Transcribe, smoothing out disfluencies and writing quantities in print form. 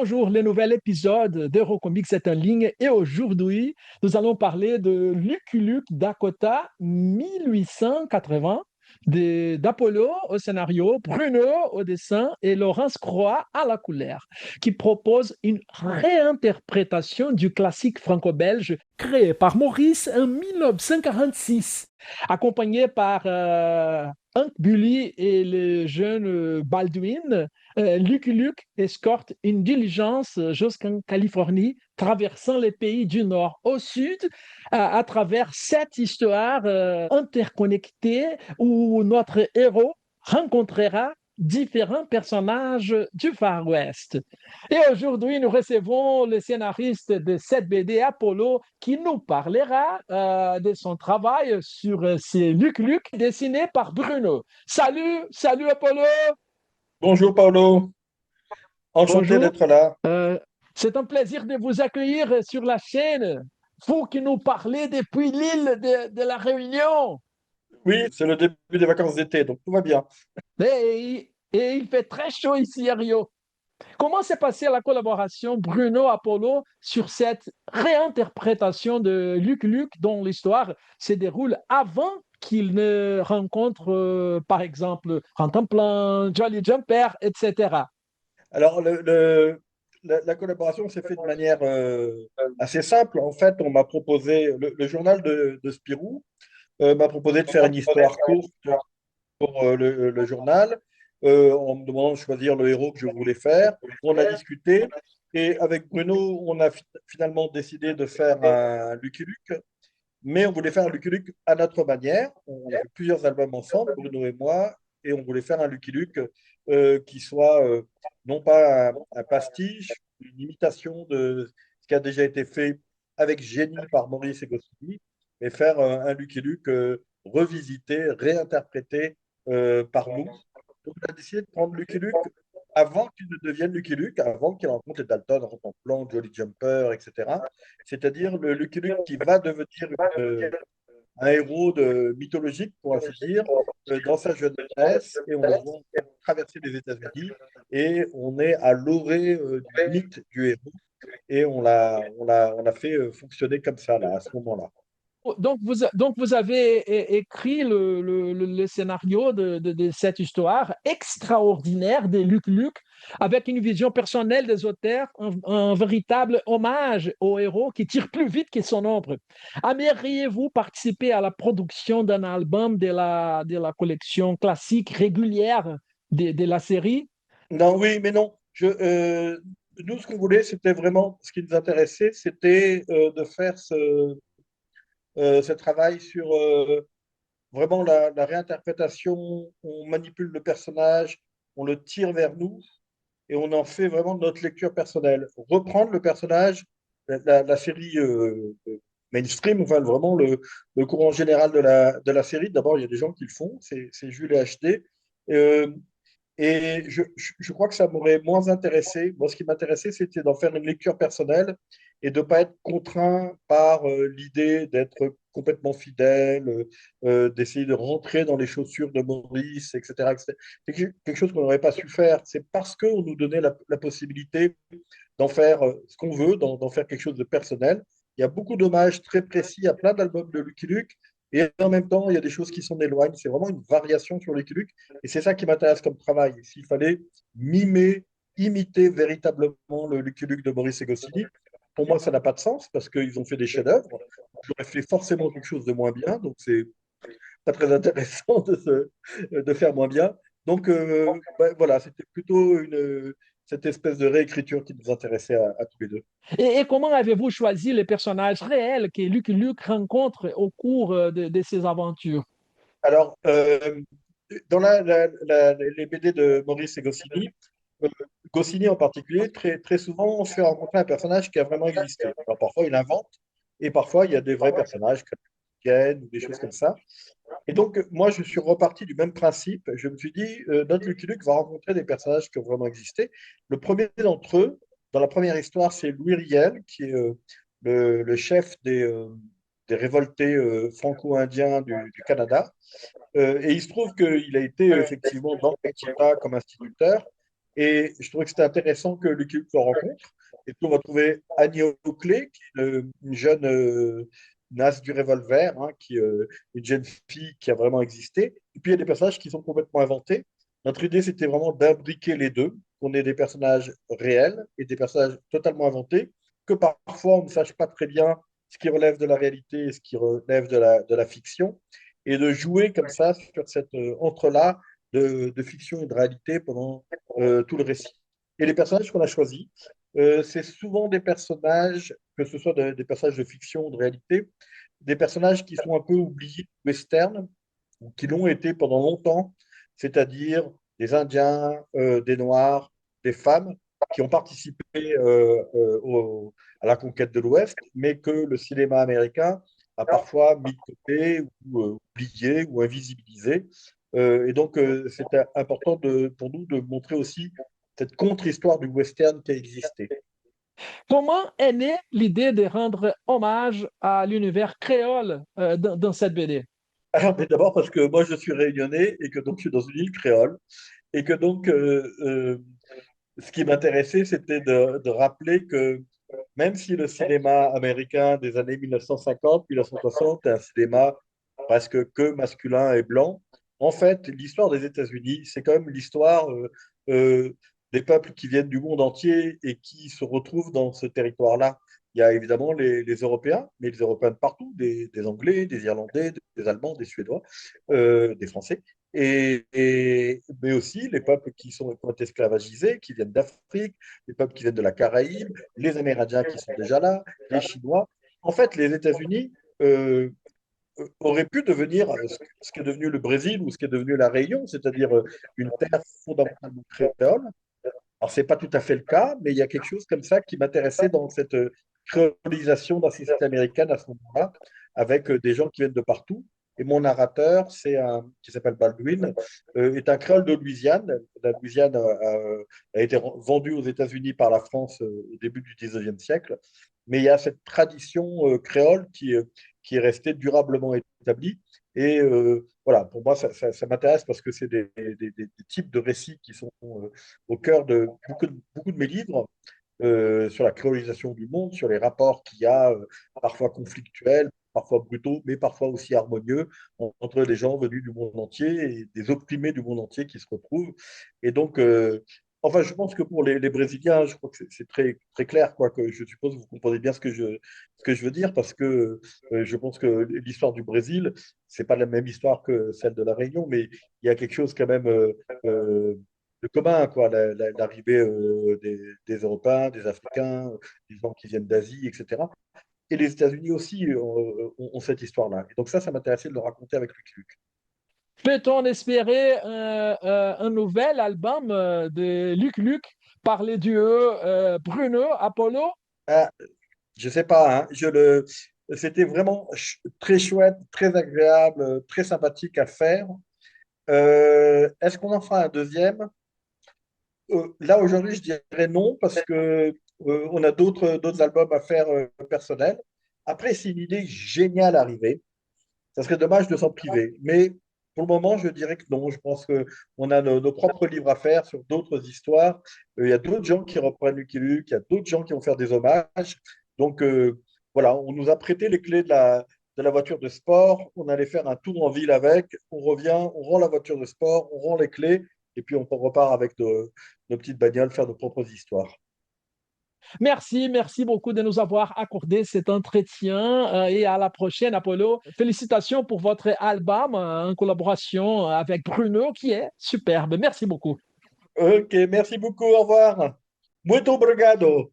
Bonjour, le nouvel épisode d'Eurocomics est en ligne et aujourd'hui, nous allons parler de Lucky Luke Dakota 1880, d'Apollo au scénario, Bruno au dessin et Laurence Croix à la couleur, qui propose une réinterprétation du classique franco-belge créé par Maurice en 1946, accompagné par Hank Bully et le jeune Baldwin. Lucky Luke escorte une diligence jusqu'en Californie, traversant les pays du nord au sud, à travers cette histoire interconnectée où notre héros rencontrera différents personnages du Far West. Et aujourd'hui, nous recevons le scénariste de cette BD, Apollo, qui nous parlera de son travail sur ces Lucky Luke dessinés par Bruno. Salut, salut Apollo! Bonjour Paolo, enchanté Bonjour. d'être là. Euh, c'est un plaisir de vous accueillir sur la chaîne. Vous qui nous parlez depuis l'île de la Réunion. Oui, c'est le début des vacances d'été, donc tout va bien. Et il fait très chaud ici à Rio. Comment s'est passée la collaboration Bruno-Apollo sur cette réinterprétation de Luke Luke dont l'histoire se déroule avant qu'il ne rencontre, par exemple, Rantanplan, Jolly Jumper, etc. Alors, la collaboration s'est faite de manière assez simple. En fait, on m'a proposé, le journal de Spirou m'a proposé de faire une histoire courte pour le journal, en me demandant de choisir le héros que je voulais faire. On a discuté et avec Bruno, on a finalement décidé de faire un Lucky Luke. Mais on voulait faire un Lucky Luke à notre manière. On a fait plusieurs albums ensemble, Bruno et moi, et on voulait faire un Lucky Luke qui soit non pas un pastiche, une imitation de ce qui a déjà été fait avec génie par Maurice et Goscinny, mais faire un Lucky Luke revisité, réinterprété par nous. Donc on a décidé de prendre Lucky Luke avant qu'il ne devienne Lucky Luke, avant qu'il rencontre les Dalton, Plan, Jolly Jumper, etc. C'est-à-dire le Lucky Luke qui va devenir un héros mythologique, pour ainsi dire, dans sa jeunesse, et on le voit traverser les États-Unis, et on est à l'orée du mythe du héros, et on l'a fait fonctionner comme ça, là, à ce moment-là. Donc vous avez écrit le scénario de cette histoire extraordinaire des Luc Luc avec une vision personnelle des auteurs, un véritable hommage au héros qui tire plus vite que son ombre. Aimeriez-vous participer à la production d'un album de la collection classique régulière de la série? Non, oui, mais non. Nous, ce qu'on voulait, c'était vraiment, ce qui nous intéressait, c'était de faire ce travail sur vraiment la réinterprétation. On manipule le personnage, on le tire vers nous et on en fait vraiment notre lecture personnelle. Reprendre le personnage, la série mainstream, enfin vraiment le courant général de la série. D'abord, il y a des gens qui le font, c'est Jules et HD. Euh, et je crois que ça m'aurait moins intéressé. Moi, ce qui m'intéressait, c'était d'en faire une lecture personnelle et de ne pas être contraint par l'idée d'être complètement fidèle, d'essayer de rentrer dans les chaussures de Maurice, etc., etc. C'est quelque chose qu'on n'aurait pas su faire. C'est parce qu'on nous donnait la possibilité d'en faire ce qu'on veut, d'en faire quelque chose de personnel. Il y a beaucoup d'hommages très précis à plein d'albums de Lucky Luke. Et en même temps, il y a des choses qui s'en éloignent. C'est vraiment une variation sur Lucky Luke. Et c'est ça qui m'intéresse comme travail. S'il fallait mimer, imiter véritablement le Lucky Luke de Maurice et Goscinny, pour moi, ça n'a pas de sens parce qu'ils ont fait des chefs-d'œuvre. J'aurais fait forcément quelque chose de moins bien. Donc, c'est pas très intéressant de faire moins bien. Donc, voilà, c'était plutôt cette espèce de réécriture qui nous intéressait à tous les deux. Et comment avez-vous choisi les personnages réels que Luc Luc rencontre au cours de ses aventures? Alors, dans les BD de Maurice et Goscinny, euh, Goscinny en particulier, très, très souvent, on se fait rencontrer un personnage qui a vraiment existé. Alors, parfois, il invente, et parfois, il y a des vrais personnages comme Ken ou des choses comme ça. Et donc, moi, je suis reparti du même principe. Je me suis dit, notre Lucky Luke va rencontrer des personnages qui ont vraiment existé. Le premier d'entre eux, dans la première histoire, c'est Louis Riel, qui est le chef des révoltés franco-indiens du Canada. Et il se trouve qu'il a été effectivement dans Calcutta comme instituteur. Et je trouvais que c'était intéressant que Lucky Luke le rencontre. Et puis on va trouver Annie Oakley, qui est une jeune nasse du revolver, hein, une jeune fille qui a vraiment existé. Et puis il y a des personnages qui sont complètement inventés. Notre idée, c'était vraiment d'imbriquer les deux, qu'on ait des personnages réels et des personnages totalement inventés, que parfois on ne sache pas très bien ce qui relève de la réalité et ce qui relève de la fiction, et de jouer comme ça sur cette entre-là de fiction et de réalité pendant tout le récit. Et les personnages qu'on a choisis, c'est souvent des personnages, que ce soit des personnages de fiction ou de réalité, des personnages qui sont un peu oubliés western, ou qui l'ont été pendant longtemps, c'est-à-dire des Indiens, des Noirs, des femmes qui ont participé à la conquête de l'Ouest, mais que le cinéma américain a parfois mis de côté ou oublié ou invisibilisé. Et donc, c'était important pour nous de montrer aussi cette contre-histoire du western qui a existé. Comment est née l'idée de rendre hommage à l'univers créole dans cette BD? Alors, mais d'abord parce que moi, je suis réunionnais et que donc je suis dans une île créole et que donc ce qui m'intéressait, c'était de rappeler que même si le cinéma américain des années 1950, 1960 est un cinéma presque que masculin et blanc, en fait, l'histoire des États-Unis, c'est quand même l'histoire euh, des peuples qui viennent du monde entier et qui se retrouvent dans ce territoire-là. Il y a évidemment les Européens, mais les Européens de partout, des Anglais, des Irlandais, des Allemands, des Suédois, des Français, mais aussi les peuples qui ont été esclavagisés, qui viennent d'Afrique, les peuples qui viennent de la Caraïbe, les Amérindiens qui sont déjà là, les Chinois. En fait, les États-Unis auraient pu devenir ce qui est devenu le Brésil ou ce qui est devenu la Réunion, c'est-à-dire une terre fondamentalement créole. Alors, ce n'est pas tout à fait le cas, mais il y a quelque chose comme ça qui m'intéressait dans cette créolisation de la société américaine à ce moment-là, avec des gens qui viennent de partout. Et mon narrateur, qui s'appelle Baldwin, est un créole de Louisiane. La Louisiane a été vendue aux États-Unis par la France au début du 19e siècle. Mais il y a cette tradition créole qui est restée durablement établie. Et voilà, pour moi, ça m'intéresse parce que c'est des types de récits qui sont au cœur de beaucoup de mes livres sur la créolisation du monde, sur les rapports qu'il y a, parfois conflictuels, parfois brutaux, mais parfois aussi harmonieux, entre des gens venus du monde entier et des opprimés du monde entier qui se retrouvent. Et donc, enfin, je pense que pour les Brésiliens, je crois que c'est très, très clair, quoi, que je suppose que vous comprenez bien ce que je veux dire, parce que je pense que l'histoire du Brésil, c'est pas la même histoire que celle de la Réunion, mais il y a quelque chose quand même de commun, quoi, l'arrivée des Européens, des Africains, des gens qui viennent d'Asie, etc. Et les États-Unis aussi ont cette histoire-là. Et donc ça m'intéressait de le raconter avec Lucky Luke. Peut-on espérer un nouvel album de Luc Luc par les duos Bruno, Apollo? Ah, je sais pas, hein, c'était vraiment très chouette, très agréable, très sympathique à faire. Est-ce qu'on en fera un deuxième? Là, aujourd'hui, je dirais non, parce que on a d'autres albums à faire personnels. Après, si une idée géniale arrivait, ça serait dommage de s'en priver. Mais pour le moment, je dirais que non. Je pense qu'on a nos propres livres à faire sur d'autres histoires. Il y a d'autres gens qui reprennent Lucky Luke, il y a d'autres gens qui vont faire des hommages. Donc, voilà, on nous a prêté les clés de la voiture de sport. On allait faire un tour en ville avec. On revient, on rend la voiture de sport, on rend les clés, et puis on repart avec nos petites bagnoles faire nos propres histoires. Merci, merci beaucoup de nous avoir accordé cet entretien et à la prochaine, Apollo. Félicitations pour votre album en collaboration avec Bruno qui est superbe. Merci beaucoup. Ok, merci beaucoup, au revoir. Muito obrigado.